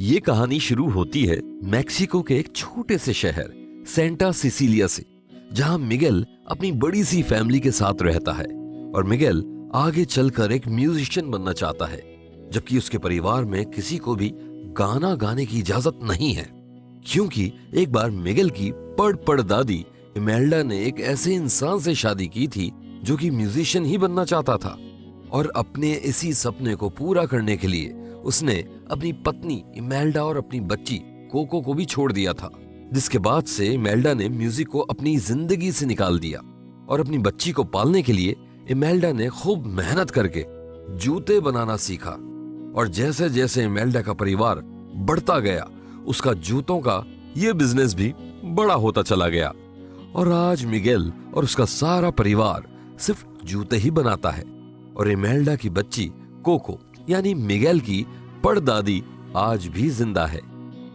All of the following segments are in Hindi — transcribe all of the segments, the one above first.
ये कहानी शुरू होती है मैक्सिको के एक छोटे से शहर सेंटा सिसिलिया से, जहां मिगेल अपनी बड़ी सी फैमिली के साथ रहता है। और मिगेल आगे चलकर एक म्यूजिशियन बनना चाहता है, जबकि उसके परिवार में किसी को भी गाना गाने की इजाजत नहीं है, क्योंकि एक बार मिगेल की पड़ दादी इमेल्डा ने एक ऐसे इंसान से शादी की थी जो कि म्यूजिशियन ही बनना चाहता था। और अपने इसी सपने को पूरा करने के लिए उसने अपनी पत्नी इमेल्डा और अपनी बच्ची कोको को भी छोड़ दिया था, जिसके बाद से इमेल्डा ने म्यूजिक को अपनी जिंदगी से निकाल दिया। और अपनी बच्ची को पालने के लिए इमेल्डा ने खूब मेहनत करके जूते बनाना सीखा। और जैसे जैसे इमेल्डा का परिवार बढ़ता गया, उसका जूतों का ये बिजनेस भी बड़ा होता चला गया। और आज मिगेल और उसका सारा परिवार सिर्फ जूते ही बनाता है। और इमेल्डा की बच्ची कोको यानी मिगेल की पड़दादी आज भी जिंदा है।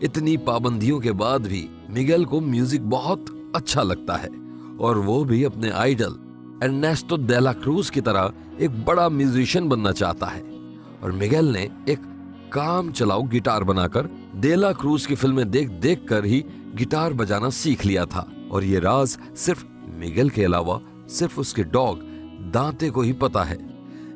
इतनी पाबंदियों के बाद भी मिगेल को म्यूजिक बहुत अच्छा लगता है, और वो भी अपने आइडल एर्नेस्टो दे ला क्रूज की तरह एक बड़ा म्यूजिशियन बनना चाहता है। और मिगेल ने एक काम चलाऊ गिटार बनाकर दे ला क्रूज की फिल्में देख देख कर ही गिटार बजाना सीख लिया था। और ये राज सिर्फ मिगेल के अलावा सिर्फ उसके डॉग दांते को ही पता है।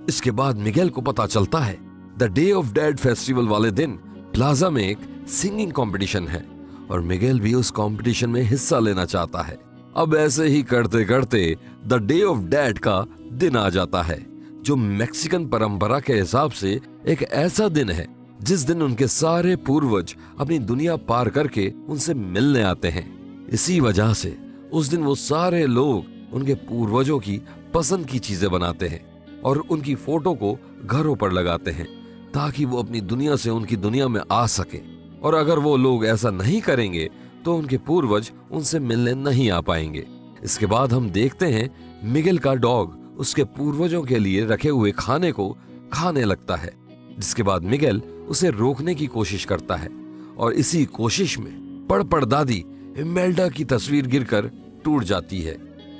इसके बाद मिगेल को पता चलता है the day of dead festival वाले दिन प्लाजा में एक सिंगिंग कंपटीशन है, और मिगेल भी उस कंपटीशन में हिस्सा लेना चाहता है। अब ऐसे ही करते करते द डे ऑफ डेड का दिन आ जाता है, जो मैक्सिकन परंपरा के हिसाब से एक ऐसा दिन है जिस दिन उनके सारे पूर्वज अपनी दुनिया पार करके उनसे मिलने आते हैं। इसी वजह से उस दिन वो सारे लोग उनके पूर्वजों की पसंद की चीजें बनाते हैं और उनकी फोटो को घरों पर लगाते हैं, ताकि वो अपनी दुनिया से उनकी दुनिया में आ सके। और अगर वो लोग ऐसा नहीं करेंगे तो उनके पूर्वज उनसे मिलने नहीं आ पाएंगे। इसके बाद हम देखते हैं मिगेल का डॉग उसके पूर्वजों के लिए रखे हुए खाने को खाने लगता है, जिसके बाद मिगेल उसे रोकने की कोशिश करता है। और इसी कोशिश में पड़ दादी इमेल्डा की तस्वीर गिरकर टूट जाती है,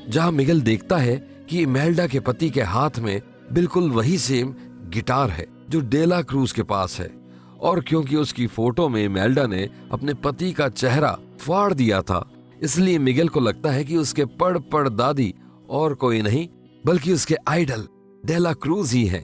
जहां मिगेल देखता है कि इमेल्डा के पति के हाथ में बिल्कुल वही सेम गिटार है जो दे ला क्रूज के पास है। और क्योंकि उसकी फोटो में इमेल्डा ने अपने पति का चेहरा फाड़ दिया था, इसलिए मिगेल को लगता है कि उसके पड़ दादी और कोई नहीं बल्कि उसके आइडल दे ला क्रूज ही है।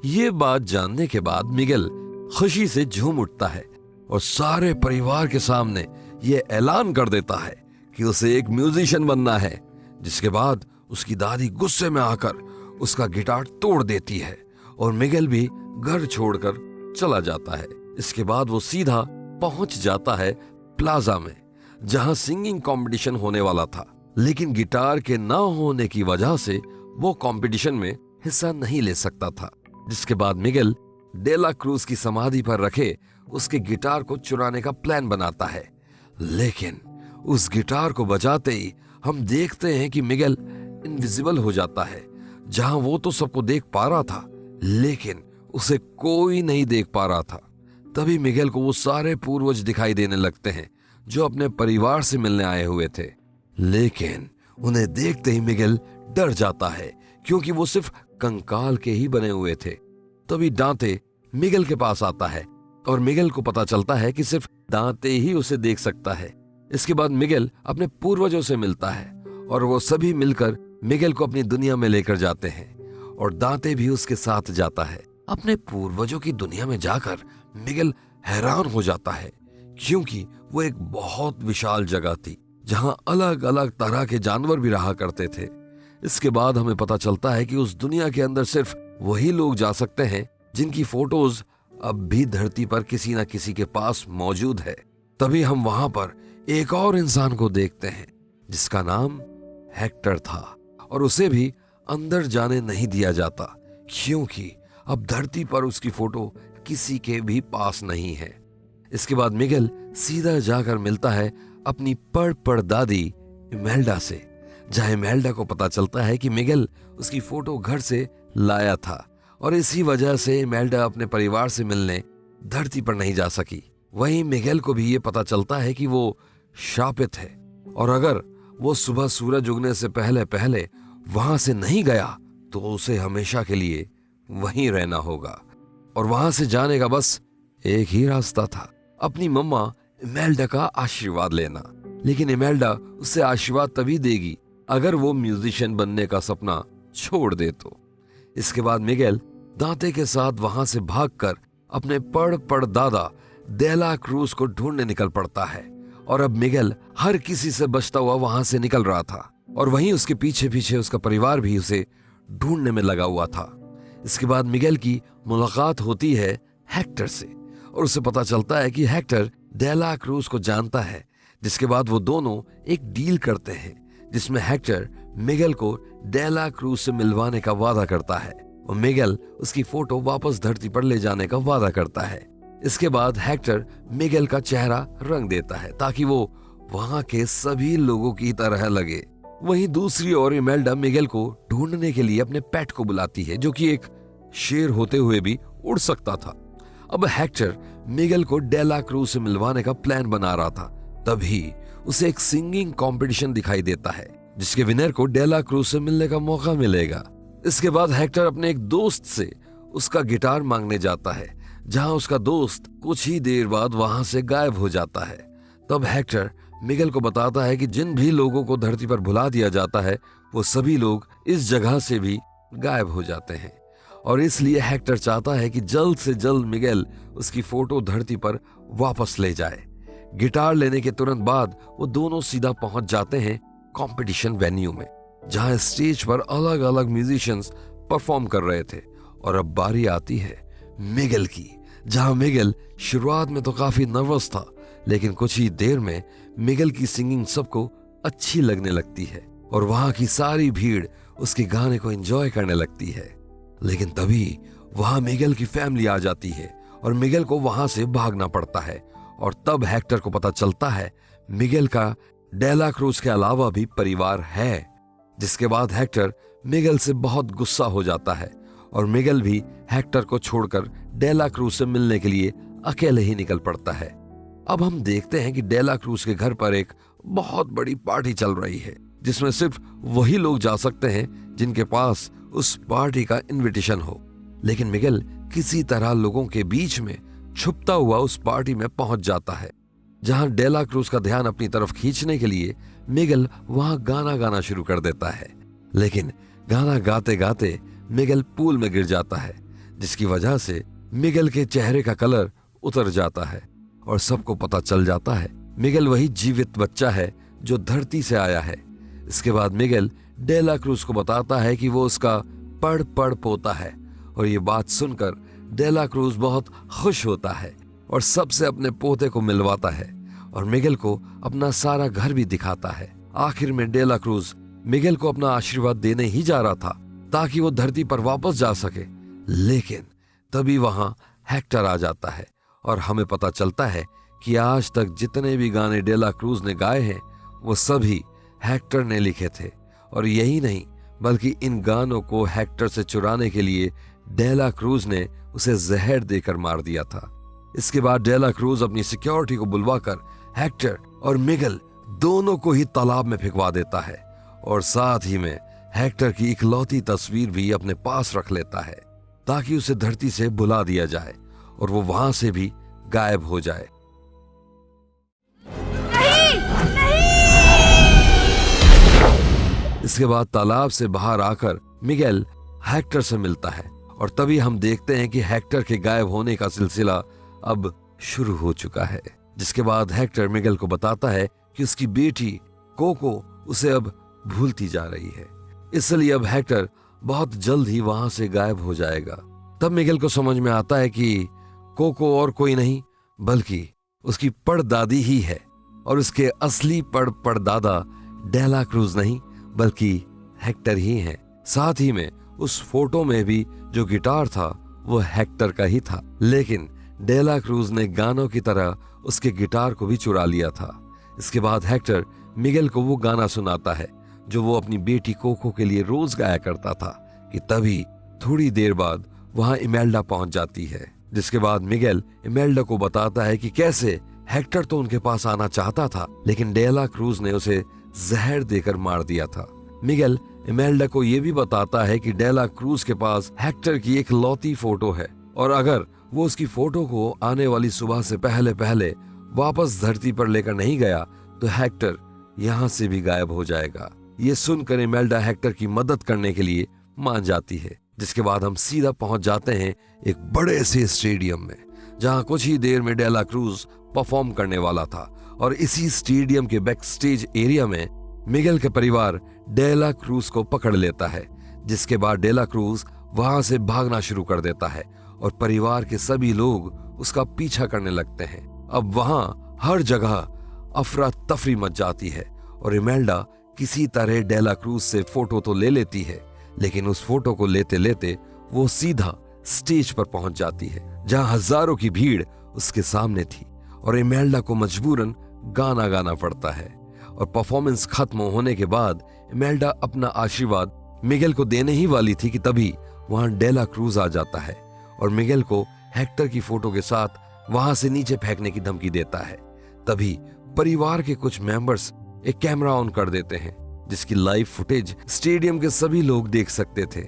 ये बात जानने के बाद मिगेल खुशी से झूम उठता है और सारे परिवार के सामने ये ऐलान कर देता है कि उसे एक म्यूजिशियन बनना है। जिसके बाद उसकी दादी गुस्से में आकर उसका गिटार तोड़ देती है और मिगेल भी घर छोड़कर चला जाता है। इसके बाद वो सीधा पहुंच जाता है प्लाजा में, जहां सिंगिंग कंपटीशन होने वाला था, लेकिन गिटार के ना होने की वजह से वो कंपटीशन में हिस्सा नहीं ले सकता था। जिसके बाद मिगेल दे ला क्रूज की समाधि पर रखे उसके गिटार को चुराने का प्लान बनाता है, लेकिन उस गिटार को बजाते ही हम देखते हैं कि मिगेल इनविजिबल हो जाता है। जहां वो तो सबको देख पा रहा था, लेकिन उसे कोई नहीं देख पा रहा था। तभी मिगेल को वो सारे पूर्वज दिखाई देने लगते हैं जो अपने परिवार से मिलने आए हुए थे, लेकिन उन्हें देखते ही मिगेल डर जाता है, क्योंकि वो सिर्फ कंकाल के ही बने हुए थे। तभी दांते मिगेल के पास आता है और मिगेल को पता चलता है कि सिर्फ दांते ही उसे देख सकता है। इसके बाद मिगेल अपने पूर्वजों से मिलता है और वो सभी मिलकर मिगेल को अपनी दुनिया में लेकर जाते हैं, और दांते भी उसके साथ जाता है। अपने पूर्वजों की दुनिया में जाकर मिगेल हैरान हो जाता है, क्योंकि वो एक बहुत विशाल जगह थी जहां अलग अलग तरह के जानवर भी रहा करते थे। इसके बाद हमें पता चलता है कि उस दुनिया के अंदर सिर्फ वही लोग जा सकते हैं जिनकी फोटोज अब भी धरती पर किसी न किसी के पास मौजूद है। तभी हम वहां पर एक और इंसान को देखते हैं जिसका नाम हेक्टर था, और उसे भी अंदर जाने नहीं दिया जाता, क्योंकि अब धरती पर उसकी फोटो किसी के भी पास नहीं है। इसके बाद मिगेल सीधा जाकर मिलता है अपनी पड़ दादी इमेल्डा से, जहां इमेल्डा को पता चलता है कि मिगेल उसकी फोटो घर से लाया था, और इसी वजह से इमेल्डा अपने परिवार से मिलने धरती पर नहीं जा सकी। वहीं मिगेल को भी ये पता चलता है कि वो शापित है, और अगर वो सुबह सूरज उगने से पहले पहले वहां से नहीं गया तो उसे हमेशा के लिए वहीं रहना होगा। और वहां से जाने का बस एक ही रास्ता था, अपनी मम्मा इमेल्डा का आशीर्वाद लेना। लेकिन इमेल्डा उससे आशीर्वाद तभी देगी अगर वो म्यूजिशियन बनने का सपना छोड़ दे तो। इसके बाद मिगेल दांते के साथ वहां से भागकर अपने पड़ दादा डेला क्रूज को ढूंढने निकल पड़ता है। और अब मिगेल हर किसी से बचता हुआ वहां से निकल रहा था और वहीं उसके पीछे पीछे उसका परिवार भी उसे ढूंढने में लगा हुआ था। इसके बाद मिगेल की मुलाकात होती है हेक्टर से और उसे पता चलता है कि हेक्टर डेला क्रूज को जानता है। जिसके बाद वो दोनों एक डील करते हैं जिसमें हेक्टर मिगेल को डेला क्रूज से मिलवाने का वादा करता है और मिगेल उसकी फोटो वापस धरती पर ले जाने का वादा करता है। इसके बाद हेक्टर मिगेल का चेहरा रंग देता है ताकि वो वहां के सभी लोगों की तरह लगे। वहीं दूसरी ओर इमेल्डा मिगेल को ढूंढने के लिए अपने पेट को बुलाती है जो कि एक शेर होते हुए भी उड़ सकता था। अब हेक्टर मिगेल को डेला क्रूज से मिलवाने का प्लान बना रहा था, तभी उसे एक सिंगिंग कंपटीशन दिखाई देता है जिसके विनर को डेला क्रूज से मिलने का मौका मिलेगा। इसके बाद हेक्टर अपने एक दोस्त से उसका गिटार मांगने जाता है जहां उसका दोस्त कुछ ही देर बाद वहां से गायब हो जाता है। तब हेक्टर मिगेल को बताता है कि जिन भी लोगों को धरती पर भुला दिया जाता है वो सभी लोग इस जगह से भी गायब हो जाते हैं और इसलिए हेक्टर चाहता है कि जल्द से जल्द मिगेल उसकी फोटो धरती पर वापस ले जाए। गिटार लेने के तुरंत बाद वो दोनों सीधा पहुंच जाते हैं कंपटीशन वेन्यू में जहां स्टेज पर अलग अलग म्यूजिशियंस परफॉर्म कर रहे थे। और अब बारी आती है मिगेल की, जहां मिगेल शुरुआत में तो काफी नर्वस था लेकिन कुछ ही देर में मिगेल की सिंगिंग सबको अच्छी लगने लगती है और वहां की सारी भीड़ उसके गाने को एंजॉय करने लगती है। लेकिन तभी वहां मिगेल की फैमिली आ जाती है और मिगेल को वहां से भागना पड़ता है और तब हेक्टर को पता चलता है मिगेल का डेला क्रूज के अलावा भी परिवार है। जिसके बाद हेक्टर मिगेल से बहुत गुस्सा हो जाता है और मिगेल भी हेक्टर को छोड़कर डेला क्रूज से मिलने के लिए अकेले ही निकल पड़ता है। अब हम देखते हैं कि डेला क्रूज के घर पर एक बहुत बड़ी पार्टी चल रही है जिसमें सिर्फ वही लोग जा सकते हैं जिनके पास उस पार्टी का इनविटेशन हो। लेकिन मिगेल किसी तरह लोगों के बीच में छुपता हुआ उस पार्टी में पहुंच जाता है जहां डेला क्रूज का ध्यान अपनी तरफ खींचने के लिए मिगेल वहां गाना गाना शुरू कर देता है। लेकिन गाना गाते गाते मिगेल पूल में गिर जाता है जिसकी वजह से मिगेल के चेहरे का कलर उतर जाता है और सबको पता चल जाता है मिगेल वही जीवित बच्चा है जो धरती से आया है। इसके बाद मिगेल डेला क्रूज को बताता है कि वो उसका पड़ पोता है और ये बात सुनकर डेला क्रूज बहुत खुश होता है और सबसे अपने पोते को मिलवाता है और मिगेल को अपना सारा घर भी दिखाता है। आखिर में डेला क्रूज मिगेल को अपना आशीर्वाद देने ही जा रहा था ताकि वो धरती पर वापस जा सके, लेकिन तभी वहां हेक्टर आ जाता है और हमें पता चलता है कि आज तक जितने भी गाने डेला क्रूज ने गाए हैं वो सभी हेक्टर ने लिखे थे। और यही नहीं बल्कि इन गानों को हेक्टर से चुराने के लिए डेला क्रूज ने उसे जहर देकर मार दिया था। इसके बाद डेला क्रूज अपनी सिक्योरिटी को बुलवाकर हेक्टर और मिगेल दोनों को ही तालाब में फेंकवा देता है और साथ ही में हेक्टर की इकलौती तस्वीर भी अपने पास रख लेता है ताकि उसे धरती से बुला दिया जाए और वो वहां से भी गायब हो जाए। नहीं, नहीं। इसके बाद तालाब से बाहर आकर मिगेल हेक्टर से मिलता है और तभी हम देखते हैं कि हेक्टर के गायब होने का सिलसिला अब शुरू हो चुका है। जिसके बाद हेक्टर मिगेल को बताता है कि उसकी बेटी कोको उसे अब भूलती जा रही है, इसलिए अब हेक्टर बहुत जल्द ही वहां से गायब हो जाएगा। तब मिगेल को समझ में आता है कि कोको और कोई नहीं बल्कि उसकी पड़दादी ही है और उसके असली पड़दादा डेला क्रूज नहीं बल्कि हेक्टर ही है। साथ ही में उस फोटो में भी जो गिटार था वो हेक्टर का ही था, लेकिन डेला क्रूज ने गानों की तरह उसके गिटार को भी चुरा लिया था। इसके बाद हेक्टर मिगेल को वो गाना सुनाता है जो वो अपनी बेटी कोको के लिए रोज गाया करता था कि तभी थोड़ी देर बाद वहां इमेल्डा पहुंच जाती है। जिसके बाद मिगेल इमेल्डा को बताता है कि कैसे हेक्टर तो उनके पास आना चाहता था लेकिन डेला क्रूज ने उसे जहर देकर मार दिया था। मिगेल इमेल्डा को यह भी बताता है कि डेला क्रूज के पास हेक्टर की एक लौती फोटो है और अगर वो उसकी फोटो को आने वाली सुबह से पहले पहले वापस धरती पर लेकर नहीं गया तो हेक्टर यहाँ से भी गायब हो जाएगा। ये सुनकर इमेल्डा हेक्टर की मदद करने के लिए मान जाती है, जिसके बाद हम सीधा पहुंच जाते हैं एक बड़े से स्टेडियम में, जहां कुछ ही देर में डेला क्रूज परफॉर्म करने वाला था। और इसी स्टेडियम के बैक स्टेज एरिया में मिगेल के परिवार डेला क्रूज को पकड़ लेता है, जिसके बाद डेला क्रूज वहां से भागना शुरू कर देता है और परिवार के सभी लोग उसका पीछा करने लगते हैं। अब वहां हर जगह अफरा तफरी मच जाती है और इमेल्डा किसी तरह डेला क्रूज से फोटो तो ले लेती है, लेकिन उस फोटो को लेते लेते वो सीधा स्टेज पर पहुंच जाती है, जहां हजारों की भीड़ उसके सामने थी और इमेल्डा को मजबूरन गाना गाना पड़ता है। और परफॉर्मेंस खत्म होने के बाद इमेल्डा अपना आशीर्वाद मिगेल को देने ही वाली थी कि तभी वहां डेला क्रूज आ जाता है और मिगेल को हेक्टर की फोटो के साथ वहां से नीचे फेंकने की धमकी देता है। तभी परिवार के कुछ मेंबर्स एक कैमरा ऑन कर देते हैं, जिसकी लाइव फुटेज स्टेडियम के सभी लोग देख सकते थे।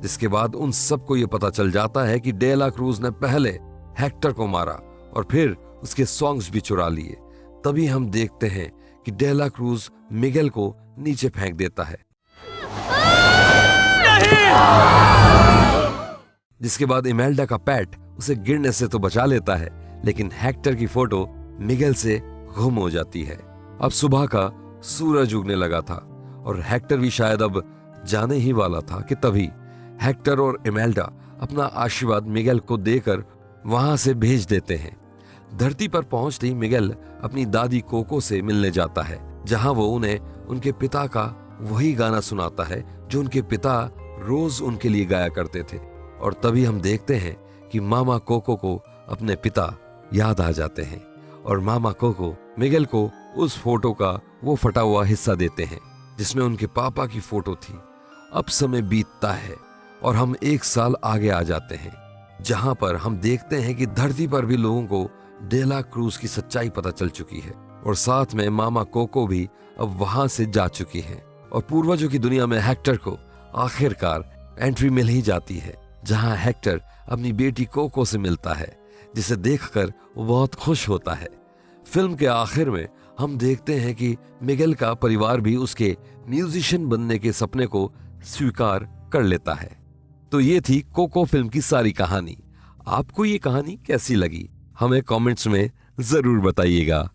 जिसके बाद उन सबको यह पता चल जाता है कि डेला क्रूज ने पहले हेक्टर को मारा और फिर उसके सॉन्ग्स भी चुरा लिए। तभी हम देखते हैं कि डेला क्रूज मिगेल को नीचे फेंक देता है, जिसके बाद इमेल्डा का पैट उसे गिरने से तो बचा लेता है, लेकिन हेक्टर की फोटो मिगेल से गुम हो जाती है। अब सुबह का सूरज उगने लगा था और हेक्टर भी शायद अब जाने ही वाला था कि तभी हेक्टर और इमेल्डा अपना आशीर्वाद मिगेल को देकर वहां से भेज देते हैं। धरती पर पहुंचते ही मिगेल अपनी दादी कोको से मिलने जाता है, जहां वो उन्हें उनके पिता का वही गाना सुनाता है जो उनके पिता रोज उनके लिए गाया करते थे। और तभी हम देखते हैं कि मामा कोको को अपने पिता याद आ जाते हैं और मामा कोको मिगेल को उस फोटो का वो फटा हुआ हिस्सा देते हैं जिसमें उनके पापा की फोटो थी। अब समय बीतता है और हम 1 साल आगे आ जाते हैं, जहां पर हम देखते हैं कि धरती पर भी लोगों को डेला क्रूज की सच्चाई पता चल चुकी है और साथ में मामा कोको भी अब वहां से जा चुकी है। और पूर्वजों की दुनिया में हेक्टर को आखिरकार एंट्री मिल ही जाती है, जहां हेक्टर अपनी बेटी कोको से मिलता है, जिसे देखकर वो बहुत खुश होता है। फिल्म के आखिर में हम देखते हैं कि मिगेल का परिवार भी उसके म्यूजिशियन बनने के सपने को स्वीकार कर लेता है। तो ये थी कोको फिल्म की सारी कहानी। आपको ये कहानी कैसी लगी हमें कमेंट्स में जरूर बताइएगा।